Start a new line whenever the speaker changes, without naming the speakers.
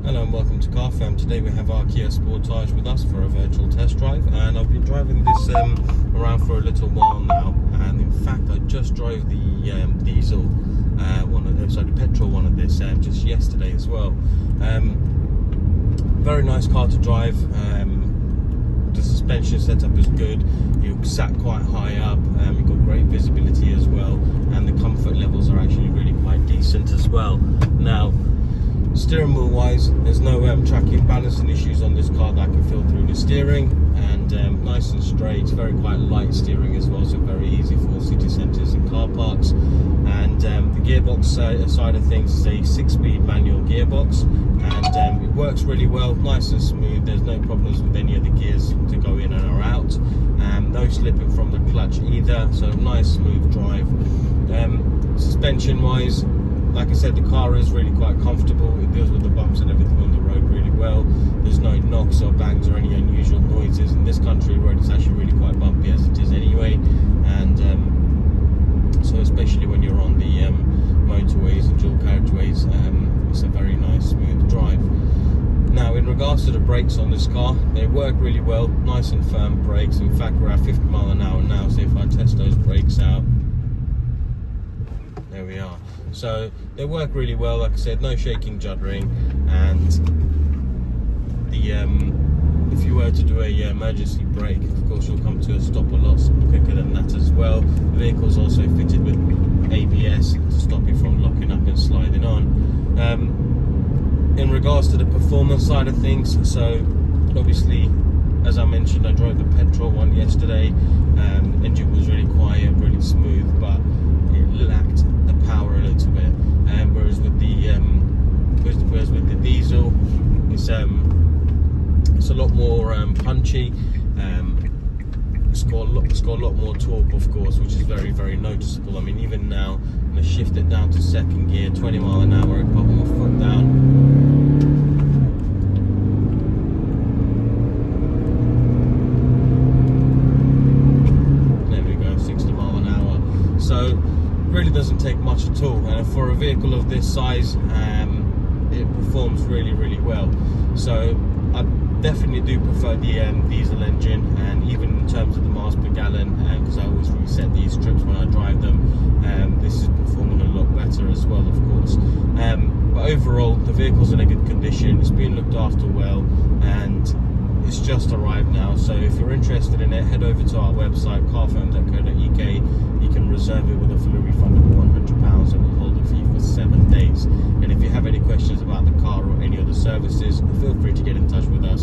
Hello and welcome to Car Fam. Today we have our Kia Sportage with us for a virtual test drive, and I've been driving this around for a little while now, and in fact I just drove the diesel the petrol one of this just yesterday as well. Very nice car to drive. The suspension setup is good. You sat quite high up. You've got great visibility as well, and the comfort levels are actually really quite decent as well. Now, steering wheel wise, there's no tracking balancing issues on this car that I can feel through the steering, and nice and straight, very quite light steering as well, so very easy for city centres and car parks. And the gearbox side of things is a 6-speed manual gearbox, and it works really well, nice and smooth. There's no problems with any of the gears to go in and or out, no slipping from the clutch either, so nice smooth drive. Suspension wise, like I said, the car is really quite comfortable. It deals with the bumps and everything on the road really well. There's no knocks or bangs or any unusual noises. In this country road, it's actually really quite bumpy as it is anyway, and so especially when you're on the motorways and dual carriageways, it's a very nice smooth drive. Now, in regards to the brakes on this car, they work really well, nice and firm brakes. In fact, we're at 50 miles an hour now, so if I test those brakes out, there we are. So they work really well, like I said, no shaking, juddering, and the if you were to do a emergency brake, of course you'll come to a stop a lot quicker than that as well. The vehicle's also fitted with ABS to stop you from locking up and sliding on. In regards to the performance side of things, so obviously, as I mentioned, I drove the petrol one yesterday. Engine was really quiet, really smooth, but it lacked the power a little bit. Whereas with the diesel, it's a lot more punchy. It's got a lot more torque, of course, which is very, very noticeable. I mean, even now, I'm going to shift it down to second gear, 20 miles an hour, pop my foot down. So really doesn't take much at all, and for a vehicle of this size, it performs really, really well. So I definitely do prefer the diesel engine, and even in terms of the miles per gallon, because I always reset these strips when I drive them, this is performing a lot better as well, of course. But overall, the vehicle's in a good condition. It's been looked after well, and it's just arrived now. So if you're interested in it, head over to our website, carfirm.co.uk. You can reserve it with a fully refundable £100, and we'll hold it for you for 7 days. And if you have any questions about the car or any other services, feel free to get in touch with us.